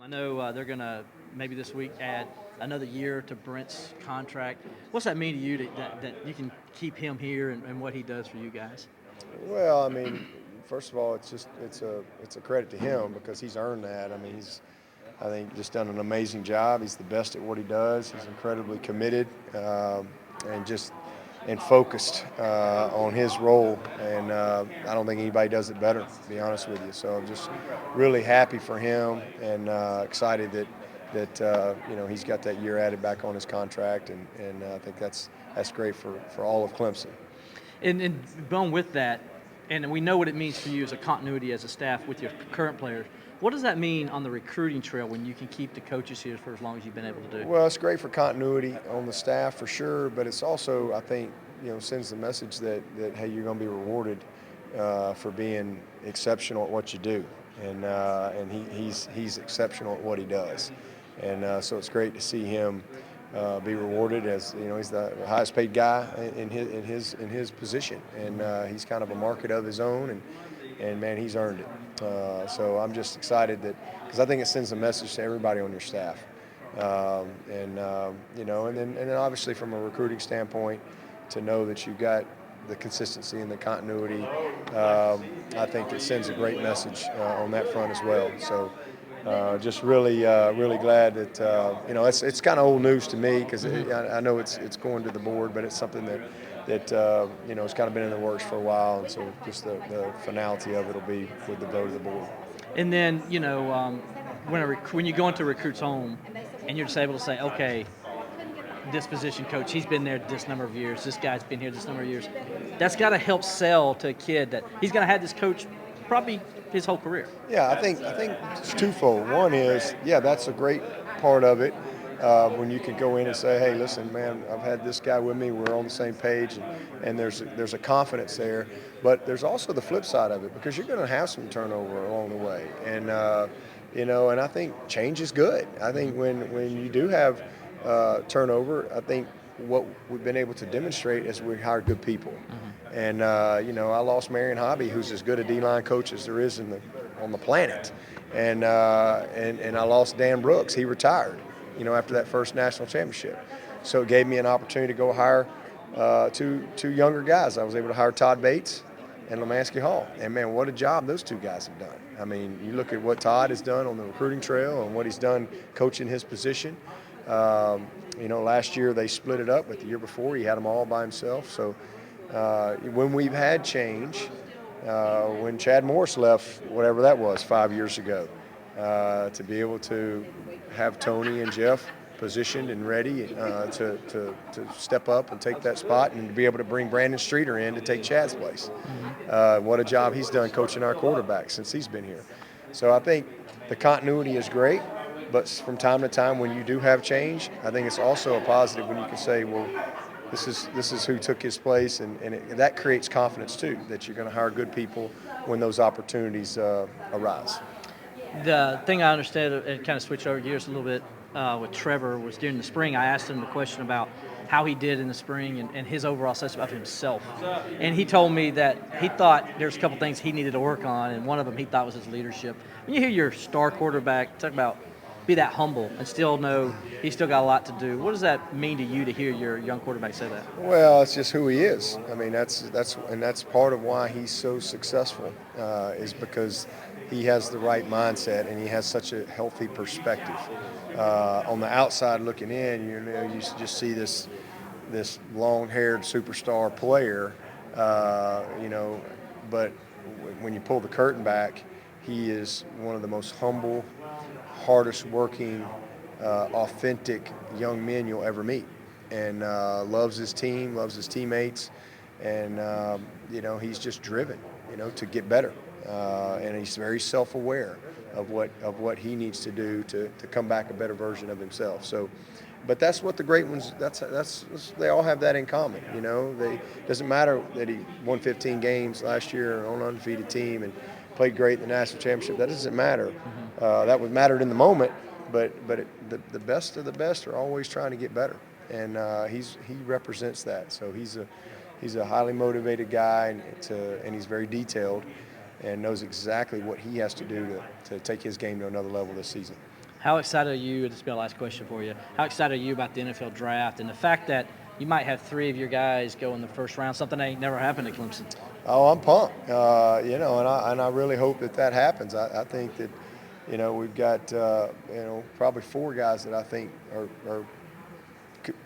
I know they're going to maybe this week add another year to Brent's contract. What's that mean to you that you can keep him here and what he does for you guys? Well, I mean, first of all, it's a credit to him because he's earned that. I mean, he's I think just done an amazing job. He's the best at what he does. He's incredibly committed and just and focused on his role. And I don't think anybody does it better, to be honest with you. So I'm just really happy for him and excited that he's got that year added back on his contract, and I think that's great for all of Clemson. And going with that, and we know what it means for you as a continuity as a staff with your current players. What does that mean on the recruiting trail when you can keep the coaches here for as long as you've been able to do? Well, it's great for continuity on the staff for sure, but it's also, I think, sends the message that hey, you're going to be rewarded for being exceptional at what you do, and he's exceptional at what he does, and so it's great to see him be rewarded as he's the highest paid guy in his position, and he's kind of a market of his own, and man, he's earned it. So I'm just excited because I think it sends a message to everybody on your staff, and then obviously from a recruiting standpoint, to know that you've got the consistency and the continuity, I think it sends a great message on that front as well. So. Just really glad that it's kind of old news to me because I know it's going to the board, but it's something that it's kind of been in the works for a while, and so just the finality of it will be with the vote of the board. And then when you go into a recruit's home and you're just able to say, okay, this position coach, he's been there this number of years, this guy's been here this number of years, that's got to help sell to a kid that he's going to have this coach probably his whole career. Yeah, I think it's twofold. One is, that's a great part of it when you can go in and say, hey, listen, man, I've had this guy with me, we're on the same page, and there's a confidence there. But there's also the flip side of it because you're going to have some turnover along the way, and and I think change is good. I think when you do have turnover, I think what we've been able to demonstrate is we hire good people. And I lost Marion Hobby, who's as good a D-line coach as there is on the planet, and I lost Dan Brooks. He retired, after that first national championship. So it gave me an opportunity to go hire two younger guys. I was able to hire Todd Bates and Lemansky Hall, and man, what a job those two guys have done. I mean, you look at what Todd has done on the recruiting trail and what he's done coaching his position. Last year they split it up, but the year before he had them all by himself. So. When we've had change, when Chad Morris left, whatever that was, 5 years ago, to be able to have Tony and Jeff positioned and ready to step up and take that spot, and to be able to bring Brandon Streeter in to take Chad's place. What a job he's done coaching our quarterback since he's been here. So I think the continuity is great, but from time to time when you do have change, I think it's also a positive when you can say, well, this is who took his place, and that creates confidence too, that you're going to hire good people when those opportunities arise. The thing I understand, and kind of switch over gears a little bit with Trevor, was during the spring I asked him the question about how he did in the spring and his overall assessment of himself. And he told me that he thought there's a couple things he needed to work on, and one of them he thought was his leadership. When you hear your star quarterback talk about be that humble and still know he's still got a lot to do, what does that mean to you to hear your young quarterback say that? Well, it's just who he is. I mean, that's part of why he's so successful is because he has the right mindset and he has such a healthy perspective. On the outside looking in, you just see this long-haired superstar player, but when you pull the curtain back, he is one of the most humble, hardest working, authentic young men you'll ever meet, and loves his team, loves his teammates, and he's just driven to get better, and he's very self-aware of what he needs to do to come back a better version of himself. So but that's what the great ones, they all have that in common. It doesn't matter that he won 15 games last year on an undefeated team and played great in the national championship. That doesn't matter. That would mattered in the moment, but the best of the best are always trying to get better, and he represents that. So he's a highly motivated guy, and he's very detailed, and knows exactly what he has to do to take his game to another level this season. How excited are you? This will be our last question for you. How excited are you about the NFL draft and the fact that you might have 3 of your guys go in the first round, something that ain't never happened at Clemson? Oh, I'm pumped. And I really hope that happens. I think that, we've got probably 4 guys that I think are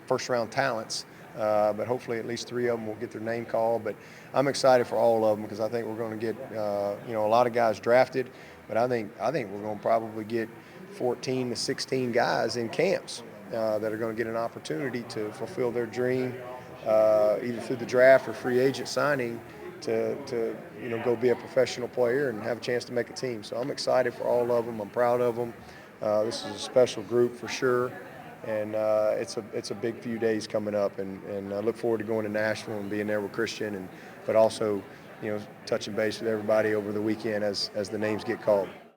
first round talents. But hopefully at least 3 of them will get their name called. But I'm excited for all of them because I think we're going to get a lot of guys drafted. But I think we're going to probably get 14 to 16 guys in camps that are going to get an opportunity to fulfill their dream, either through the draft or free agent signing, to go be a professional player and have a chance to make a team. So I'm excited for all of them. I'm proud of them. This is a special group for sure. And it's a big few days coming up, and I look forward to going to Nashville and being there with Christian, but also touching base with everybody over the weekend as the names get called.